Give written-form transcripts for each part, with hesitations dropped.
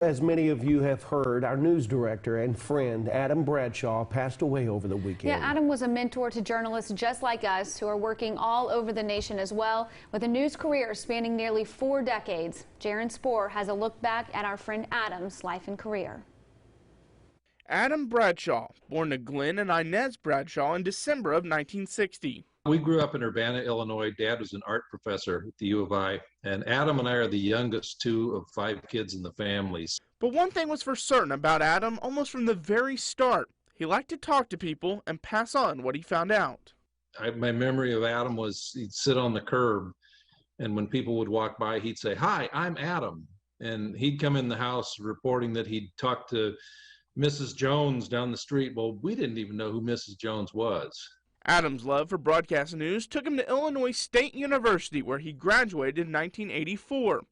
As many of you have heard, our news director and friend Adam Bradshaw passed away over the weekend. Yeah, Adam was a mentor to journalists just like us who are working all over the nation as well, with a news career spanning nearly 4 decades. Jaron Spohr has a look back at our friend Adam's life and career. Adam Bradshaw, born to Glenn and Inez Bradshaw in December of 1960. We grew up in Urbana, Illinois. Dad was an art professor at the U of I, and Adam and I are the youngest 2 of 5 kids in the family. But one thing was for certain about Adam almost from the very start. He liked to talk to people and pass on what he found out. My memory of Adam was he'd sit on the curb, and when people would walk by, he'd say, "Hi, I'm Adam." And he'd come in the house reporting that he'd talked to Mrs. Jones down the street. Well, we didn't even know who Mrs. Jones was. Adam's love for broadcast news took him to Illinois State University, where he graduated in 1984.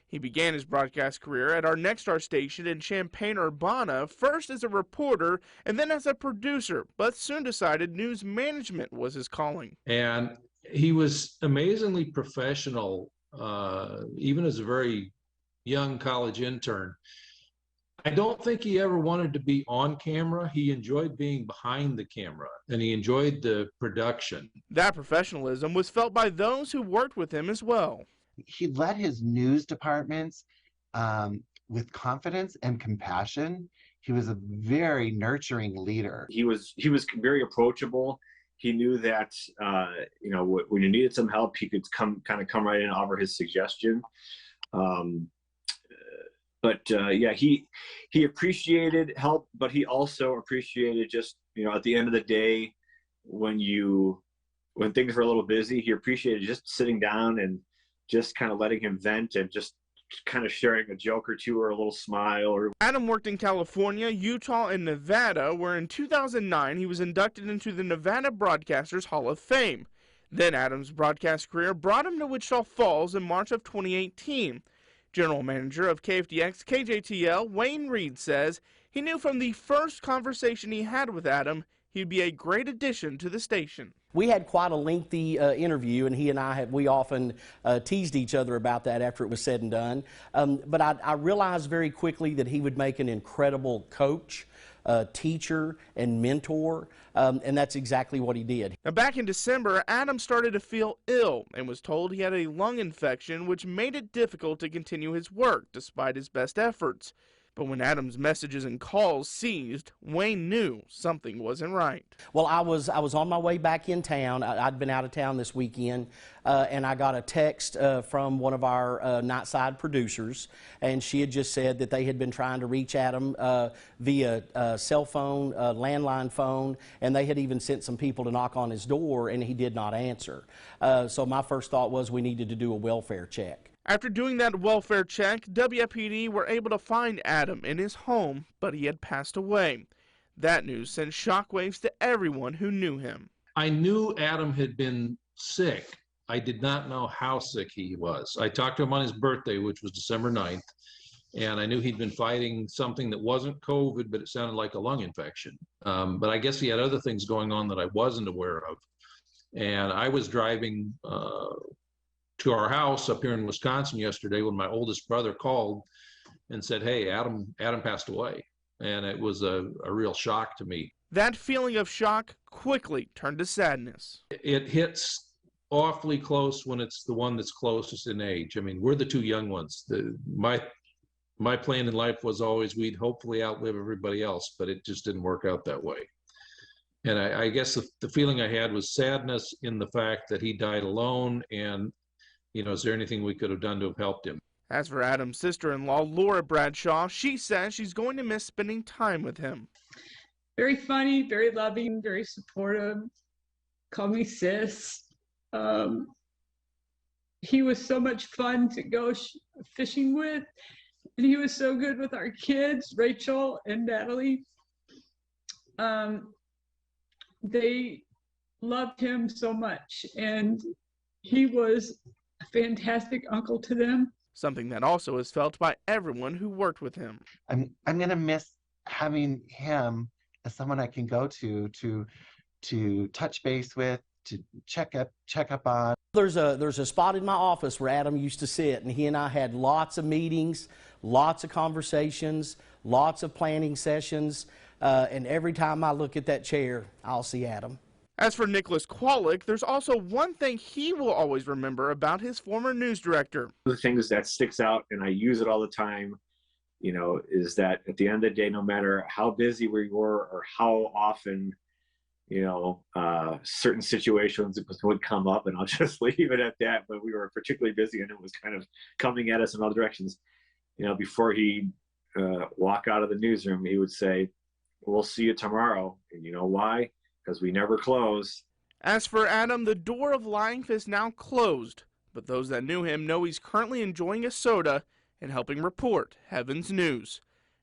He began his broadcast career at our Next Star station in Champaign-Urbana, first as a reporter and then as a producer, but soon decided news management was his calling. And he was amazingly professional, even as a very young college intern. I don't think he ever wanted to be on camera. He enjoyed being behind the camera, and he enjoyed the production. That professionalism was felt by those who worked with him as well. He led his news departments with confidence and compassion. He was a very nurturing leader. He was very approachable. He knew that when you needed some help, he could come right in and offer his suggestion. Yeah, he appreciated help, but he also appreciated just, at the end of the day, when things were a little busy, he appreciated just sitting down and just kind of letting him vent and just kind of sharing a joke or two or a little smile. Adam worked in California, Utah, and Nevada, where in 2009 he was inducted into the Nevada Broadcasters Hall of Fame. Then Adam's broadcast career brought him to Wichita Falls in March of 2018. General Manager of KFDX KJTL, Wayne Reed, says he knew from the first conversation he had with Adam he'd be a great addition to the station. We had quite a lengthy interview, and he and we often teased each other about that after it was said and done. But I realized very quickly that he would make an incredible coach, teacher, and mentor, and that's exactly what he did. Now, back in December, Adam started to feel ill and was told he had a lung infection, which made it difficult to continue his work despite his best efforts. But when Adam's messages and calls ceased, Wayne knew something wasn't right. Well, I was on my way back in town. I'd been out of town this weekend, and I got a text from one of our Nightside producers, and she had just said that they had been trying to reach Adam via cell phone, landline phone, and they had even sent some people to knock on his door, and he did not answer. So my first thought was we needed to do a welfare check. After doing that welfare check, WFPD were able to find Adam in his home, but he had passed away. That news sent shockwaves to everyone who knew him. I knew Adam had been sick. I did not know how sick he was. I talked to him on his birthday, which was December 9th, and I knew he'd been fighting something that wasn't COVID, but it sounded like a lung infection. But I guess he had other things going on that I wasn't aware of. And I was driving to our house up here in Wisconsin yesterday when my oldest brother called and said, "Hey, Adam passed away." And it was a real shock to me. That feeling of shock quickly turned to sadness. It hits awfully close when it's the one that's closest in age. I mean, we're the 2 young ones. My plan in life was always we'd hopefully outlive everybody else, but it just didn't work out that way. And I guess the feeling I had was sadness in the fact that he died alone, and is there anything we could have done to have helped him? As for Adam's sister-in-law, Laura Bradshaw, she says she's going to miss spending time with him. Very funny, very loving, very supportive. Call me sis. He was so much fun to go fishing with, and he was so good with our kids, Rachel and Natalie. They loved him so much, and he was a fantastic uncle to them. Something that also is felt by everyone who worked with him. I'm gonna miss having him as someone I can go to touch base with, to check up on. There's a spot in my office where Adam used to sit, and he and I had lots of meetings, lots of conversations, lots of planning sessions, and every time I look at that chair, I'll see Adam. As for Nicholas Kwolek, there's also one thing he will always remember about his former news director. The things that sticks out, and I use it all the time, you know, is that at the end of the day, no matter how busy we were or how often, you know, certain situations would come up, and I'll just leave it at that, but we were particularly busy and it was kind of coming at us in all directions. You know, before he'd walk out of the newsroom, he would say, "We'll see you tomorrow." And you know why? Because we never close. As for Adam, the door of life is now closed, but those that knew him know he's currently enjoying a soda and helping report Heaven's News.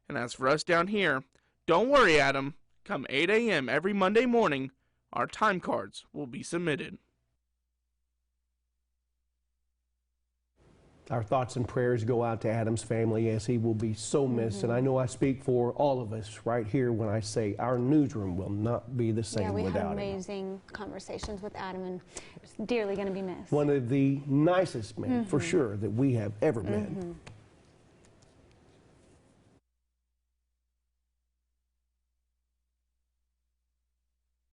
And as for us down here, don't worry, Adam. Come 8 a.m. every Monday morning, our time cards will be submitted. Our thoughts and prayers go out to Adam's family, as he will be so missed. And I know I speak for all of us right here when I say our newsroom will not be the same without him. Yeah, we had amazing conversations with Adam, and it's dearly going to be missed. One of the nicest men, for sure, that we have ever met.